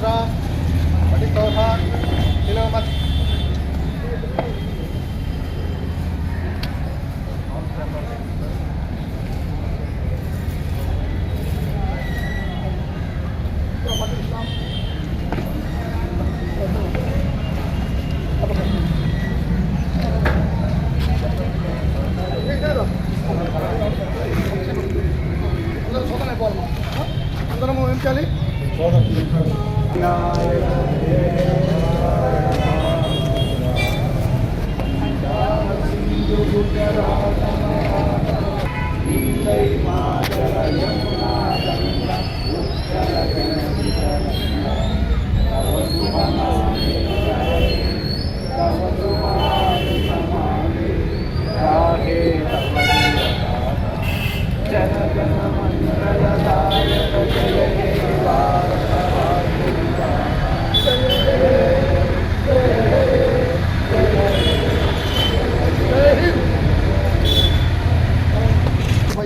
Asra, Paditoha, Kilomat. అందరము ఏం చేయాలి?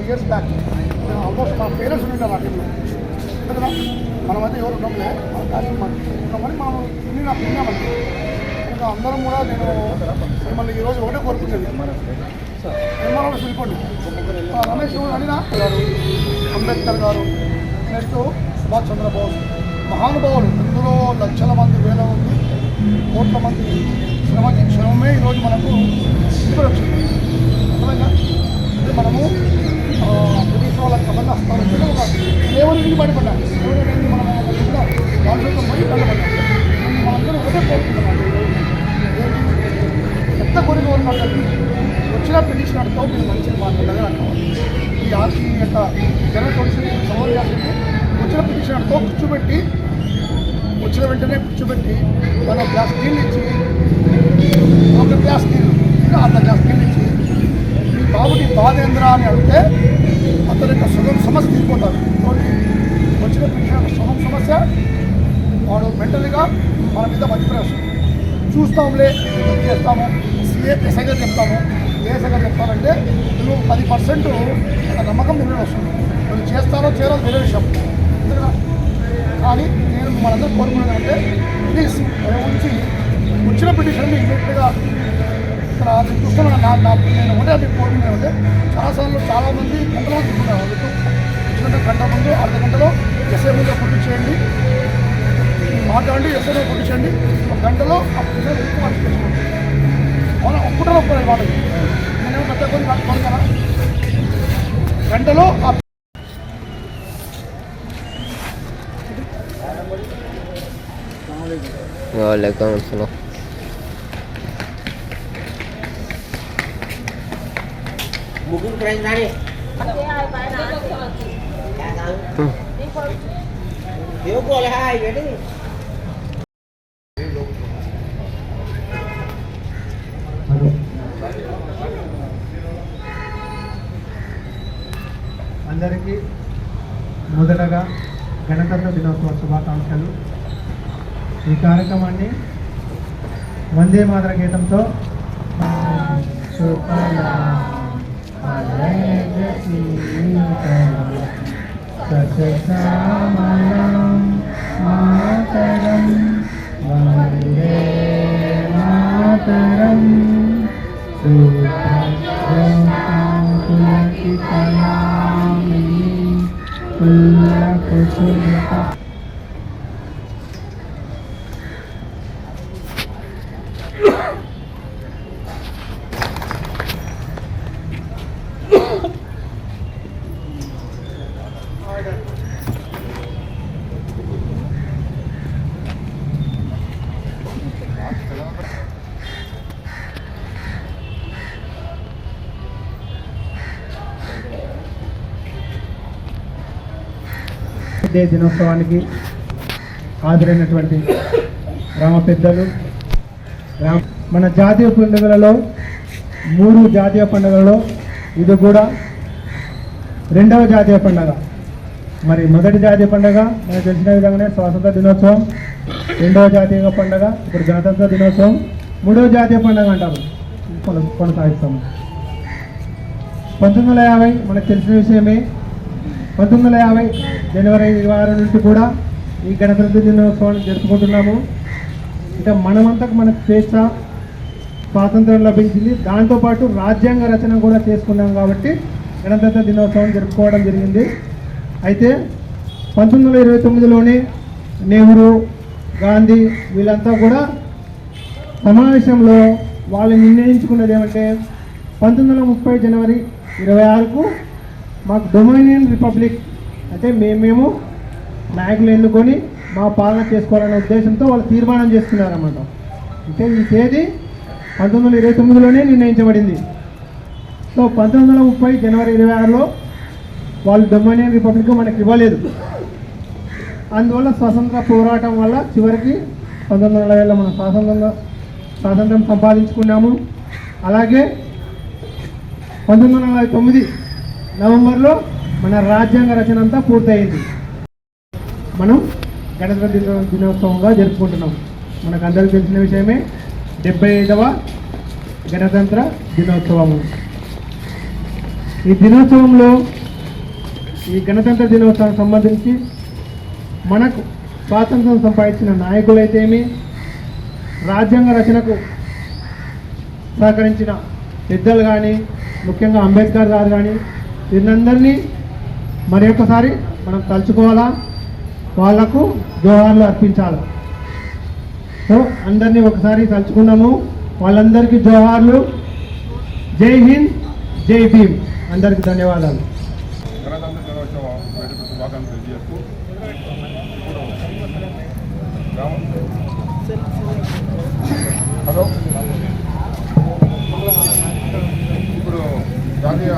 ఇయర్స్ బ్యాక్ ఆల్మోస్ట్ మా పేరెంట్స్ ఉండే ఆ టైంలో కదా మనమైతే ఎవరు ఉండలే కానీ ఉన్నామని మనం విన్నామండి. ఇంకా అందరం కూడా నేను మిమ్మల్ని ఈరోజు ఒకటే కోరుకునేది నిర్మాణంలో వెళ్ళిపోండి. రమేష్ అడినా గారు, అంబేద్కర్ గారు, నెక్స్ట్ సుభాష్ చంద్రబోస్ మహానుభావులు, ఇందులో లక్షల మంది, వేల మంది, కోట్ల మంది శ్రమే ఈరోజు మనకు ఇప్పుడు వచ్చింది. అర్థమైందా? మనము బ్రిటిష్ వాళ్ళకి సంబంధం వస్తాం ఒక దేవుని నుంచి బయటపడ్డాం. దేవుని మనము వాళ్ళతో పోయి బయటపడ్డాం. మనందరూ ఒకటే కోరుకుంటున్నాం. పెద్ద కోరిక ఉన్నట్టు వచ్చిన పిటిషనర్తో మీరు మంచిగా మాట్లాడగా అనుకోవాలి. ఈ ఆర్సీ యొక్క జనరల్ కౌన్సిల్ సవాల్ చేస్తుంది. వచ్చిన పిటిషనర్తో కూర్చోబెట్టి వచ్చిన వెంటనే కూర్చోబెట్టి మన గ్లాస్ నీళ్ళు ఇచ్చి ఒక గ్లాస్ నీళ్ళు ఇంకా అర్ధ గ్లాస్ నీళ్ళు ఇచ్చి మీ బాబుకి బాధేంద్ర అని అడిగితే అతని యొక్క సుగం సమస్య తీరిపోతారు. వచ్చిన పిటిషనర్ సుగం సమస్య వాడు మెంటల్గా మన మీద మధ్యప్రవేశం చూస్తాంలే చేస్తాము, ఎస్ఐగా చెప్తాము. ఏసైగా చెప్తానంటే నువ్వు 10% నమ్మకం నిర్ణయం వస్తుంది. నువ్వు చేస్తానో చేయాలో వేరే విషయం. కానీ నేను మనందరూ కోరుకునేది అంటే ప్లీజ్ ఉంచి వచ్చిన పిటిషన్ని ఇమీడియట్గా ఇక్కడ చూస్తున్నాను. నేను ఒకటే అది కోరుకునేది అంటే చాలాసార్లు చాలామంది గంటలో తీసుకున్నారు. వచ్చినట్టు గంట ముందు అర్ధ గంటలో ఎస్ఐ ముందు పూర్తి చేయండి, మాట్లాడండి, ఎస్ఐ మీద పూర్తి చేయండి. ఒక గంటలో ఆ పిల్లలు ఎక్కువ చేసుకోండి. మనం ఒక్కటో ఒక్కరు వాళ్ళకి నేనేమో పెద్ద కొన్ని కాదు కదా గంటలో Mungkin keren tadi. Dia boleh hai jadi. అందరికీ మొదటగా గణతంత్ర దినోత్సవ శుభాకాంక్షలు. ఈ కార్యక్రమాన్ని వందే మాతర గీతంతో మాతరం వందే మాతరం దినోత్సవానికి హాజరైనటువంటి గ్రామ పెద్దలు, మన జాతీయ పండుగలలో 3 జాతీయ పండుగలలో ఇది కూడా 2వ జాతీయ పండుగ. మరి మొదటి జాతీయ పండుగ మనకు తెలిసిన విధంగానే స్వాతంత్ర దినోత్సవం, 2వ జాతీయ పండుగ ఇప్పుడు గణతంత్ర దినోత్సవం, 3వ జాతీయ పండుగ అంటారు కొనసాగిస్తాము. 1950 మనకు తెలిసిన విషయమే. 1950 జనవరి 26 నుండి కూడా ఈ గణతంత్ర దినోత్సవాన్ని జరుపుకుంటున్నాము. అంటే మనమంతకు మనకు స్వేచ్ఛ స్వాతంత్రం లభించింది, దాంతోపాటు రాజ్యాంగ రచన కూడా చేసుకున్నాం కాబట్టి గణతంత్ర దినోత్సవం జరుపుకోవడం జరిగింది. అయితే 1929లోనే నెహ్రూ, గాంధీ వీళ్ళంతా కూడా సమావేశంలో వాళ్ళు నిర్ణయించుకున్నది ఏమంటే 1930 జనవరి 26కు మాకు డొమినియన్ రిపబ్లిక్ అంటే మేము నాయకులు ఎన్నుకొని మా పాలన చేసుకోవాలనే ఉద్దేశంతో వాళ్ళు తీర్మానం చేసుకున్నారన్నమాట. అంటే ఈ తేదీ 1929లోనే నిర్ణయించబడింది. సో 1930 జనవరి 26లో వాళ్ళు డొమినియన్ రిపబ్లిక్ మనకి ఇవ్వలేదు. అందువల్ల స్వతంత్ర పోరాటం వల్ల చివరికి 1940లో మనం స్వాతంత్రం సంపాదించుకున్నాము. అలాగే 1949 నవంబర్లో మన రాజ్యాంగ రచన అంతా పూర్తయింది. మనం గణతంత్ర దినోత్సవంగా జరుపుకుంటున్నాం. మనకు అందరికీ తెలిసిన విషయమే 75వ గణతంత్ర దినోత్సవము. ఈ దినోత్సవంలో ఈ గణతంత్ర దినోత్సవానికి సంబంధించి మనకు స్వాతంత్రం సంపాదించిన నాయకులైతేమి, రాజ్యాంగ రచనకు సహకరించిన పెద్దలు కానీ, ముఖ్యంగా అంబేద్కర్ గారు కానీ, వీళ్ళందరినీ మరి ఒక్కసారి మనం తలుచుకోవాలా, వాళ్లకు జోహార్లు అర్పించాలి. సో అందరినీ ఒకసారి తలుచుకున్నాము. వాళ్ళందరికీ జోహార్లు. జై హింద్, జై భీమ్. అందరికీ ధన్యవాదాలు. గణతంత్ర దినోత్సవ వేడుక శుభాకాంక్షలు తెలియజేస్తూ హలో ఇప్పుడు జాతీయ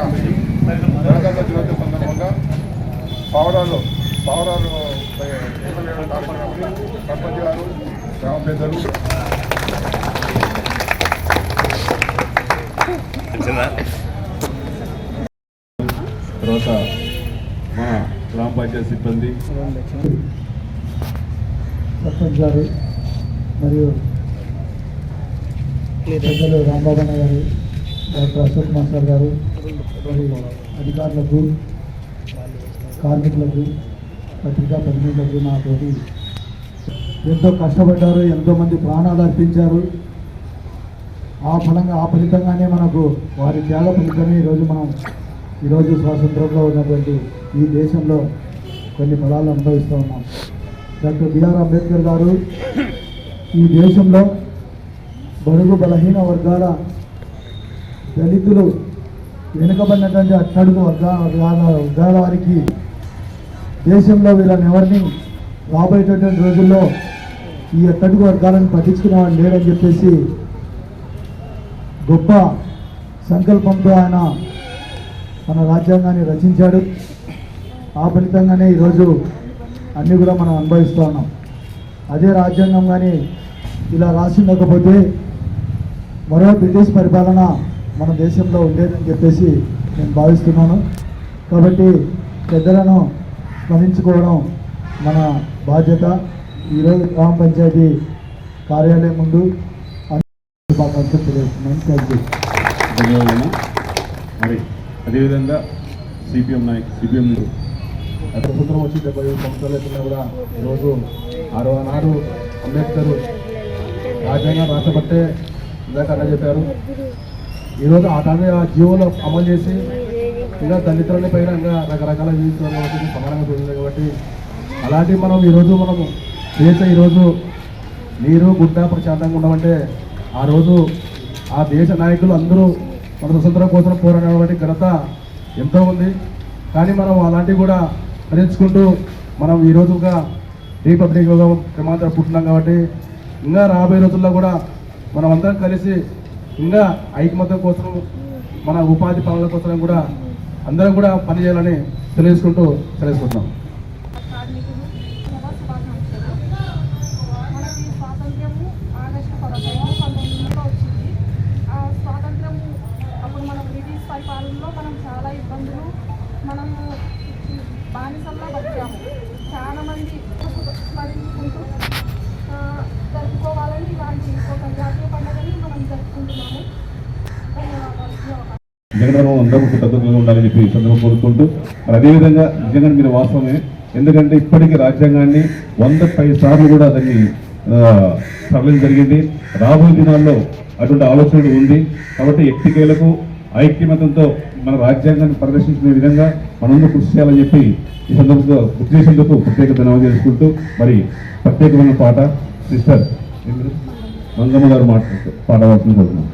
గణతంత్ర దినోత్సవం సందర్భంగా పావురాలు కార్యక్రమాన్ని సర్పంచ్ గారు, గ్రామ పెద్దలు తర్వాత మన గ్రామ పంచాయతీ సిబ్బంది, సర్పంచ్ గారు మరియు పెద్దలు రాంబాబు అన్న గారు, డాక్టర్ అశోక్ మాస్టర్ గారు, మరియు అధికారులకు, కార్మికులకు, పత్రికా ప్రతినిధులకు నాతోటి ఎంతో కష్టపడ్డారు, ఎంతోమంది ప్రాణాలు అర్పించారు. ఆ ఫలితంగానే మనకు వారి త్యాగ ఫలితమే ఈరోజు స్వాతంత్రంలో ఉన్నటువంటి ఈ దేశంలో కొన్ని ఫలాలు అనుభవిస్తూ ఉన్నాం. డాక్టర్ బిఆర్ అంబేద్కర్ గారు ఈ దేశంలో బడుగు బలహీన వర్గాల, దళితులు, వెనుకబడినటువంటి అట్టడుగు వర్గాల వారికి దేశంలో వీళ్ళని ఎవరిని రాబోయేటటువంటి రోజుల్లో ఈ అట్టడుగు వర్గాలను పట్టించుకునే వాళ్ళు లేరని చెప్పేసి గొప్ప సంకల్పంతో ఆయన మన రాజ్యాంగాన్ని రచించాడు. ఆ ఫలితంగానే ఈరోజు అన్నీ కూడా మనం అనుభవిస్తూ ఉన్నాం. అదే రాజ్యాంగం కానీ ఇలా రాసి ఉండకపోతే మరో బ్రిటిష్ పరిపాలన మన దేశంలో ఉండేదని చెప్పేసి నేను భావిస్తున్నాను. కాబట్టి పెద్దలను స్మరించుకోవడం మన బాధ్యత. ఈరోజు గ్రామ పంచాయతీ కార్యాలయం ముందు శుభాకాంక్షలు తెలియజేస్తున్నాను. Thank you. ధన్యవాదాలు. మరి అదేవిధంగా సిపిఎం స్వతంత్రం వచ్చి 75 సంవత్సరాలు అవుతున్నా కూడా ఈరోజు నాడు అంబేద్కర్ రాజ్యాంగం రాసబట్టే ఇందాక అలా చెప్పారు. ఈరోజు ఆ జీవోలో అమలు చేసి ఇంకా దళితులని పైన ఇంకా రకరకాల జీవితాలు కాబట్టి సమానంగా చూసింది కాబట్టి అలాంటివి మనము స్వేచ్ఛ ఈరోజు నీరు గుడ్డ ప్రశాంతంగా ఉండమంటే ఆ రోజు ఆ దేశ నాయకులు అందరూ మన స్వతంత్రం కోసం పోరాడినటువంటి ఘనత ఎంతో ఉంది. కానీ మనం అలాంటివి కూడా స్మరించుకుంటూ మనం ఈరోజు ఒక రిపబ్లిక్ క్రమాంతరం పుట్టినాం కాబట్టి ఇంకా రాబోయే రోజుల్లో కూడా మనం అందరం కలిసి ఇంకా ఐకమత్యం కోసం, మన ఉపాధి పనుల కోసం కూడా అందరం కూడా పనిచేయాలని తెలుసుకుంటున్నాం. పరిపాలనలో మనం చాలా ఇబ్బందులు, మనము బానిసల్లో బతికాము. చాలా మంది స్మరించుకుంటూ జరుపుకోవాలని ఇలాంటి ఒక జాతీయ పండుగని మనం జరుపుకుంటున్నాము. జగన్ అందరూ కృతజ్ఞతగా ఉండాలని చెప్పి సందర్భం కోరుకుంటూ, అదేవిధంగా నిజంగా మీరు వాస్తవమే ఎందుకంటే ఇప్పటికీ రాజ్యాంగాన్ని 110 సార్లు కూడా దాన్ని సరళం జరిగింది. రాబోయే దినాల్లో అటువంటి ఆలోచన ఉంది. కాబట్టి ఎట్టికేలకు ఐక్యమతంతో మన రాజ్యాంగాన్ని పరిరక్షించుకునే విధంగా మనందరూ కృషి చేయాలని చెప్పి ఈ సందర్భంగా గుర్తు చేసేందుకు ప్రత్యేక ధన్యవాదాలు చేసుకుంటూ మరి ప్రత్యేకమైన పాట సిస్టర్ మంగమ్మ గారు పాడవలసింది కోరుతున్నాం.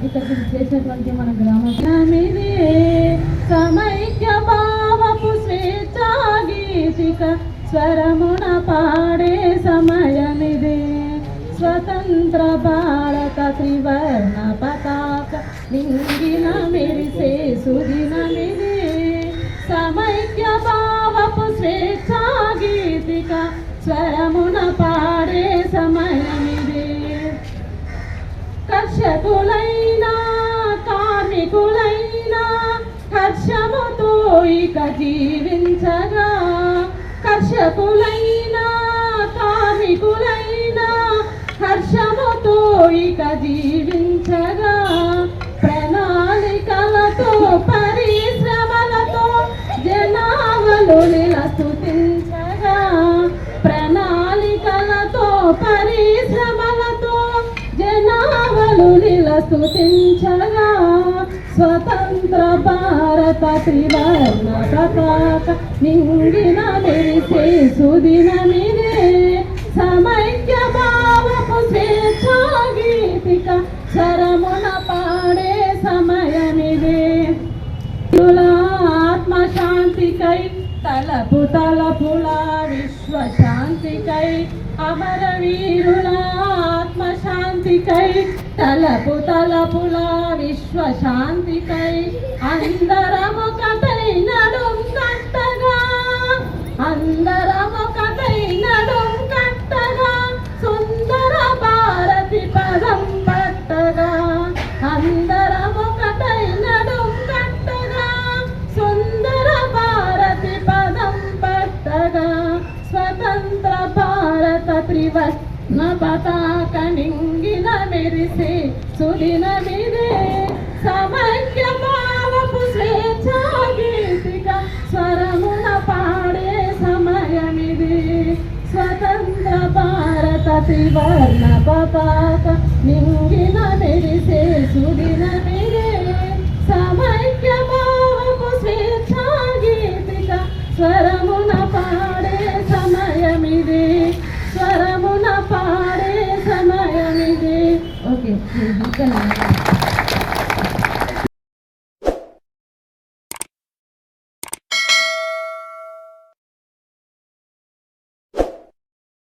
ఇక్కడికి చేసినటువంటి మన గ్రామీదే సమైక్య భావపు స్వేచ్ఛా గీతిక స్వరమున పాడే సమయమిదే. స్వతంత్ర భారత త్రివర్ణ పతాక నింగిన మెరిసే సుదినమిదే. సమైక్య భావపు స్వేచ్ఛా గీతిక స్వరమున పాడే సమయమిదే. కర్షకులైనా కార్మికులైనా హర్షముతో ఇక జీవించగా. కర్షకులైనా కార్మికులైనా హర్షముతో ఇక జీవించగా. ప్రణాళికలతో పరిశ్రమలతో జనావళుల స్తుతించగా. ప్రణాళికలతో పరిశ్రమలతో జనావళుల స్తుతించగా. స్వతంత్ర భారత త్రివర్ణ పతాక నింగిన మెరిసే సుదినమిదే. సమైక్య భావపు స్వేచ్ఛా గీతిక స్వరమున పాడే సమయమిదే. ఆత్మశాంతికై తలపు తలపుల విశ్వశాంతికై అమరవీరుల ఆత్మశాంతికై తలపు తలపుల విశ్వశాంతికై అందరమొకటై నడుం కట్టగా. అందరమొకటై నడుం కట్టగా సుందర భారతి పదం పట్టగా. అందరమొకటై నడుం కట్టగా సుందర భారతి పదం పట్టగా. స్వతంత్ర భారత త్రివర్ణ పతాక నింగిన మెరిసే సుదినమిదే. సమైక్య భావపు స్వేచ్ఛా గీతిక స్వరమున పాడే సమయమిదే. స్వతంత్ర భారత త్రివర్ణ పతాక నింగిన మెరిసే సుదినమిదే. సమైక్య భావపు స్వేచ్ఛా గీతిక స్వరమున పాడే సమయమిదే. స్వరమున పాడే సమయమిదే. ఓకే.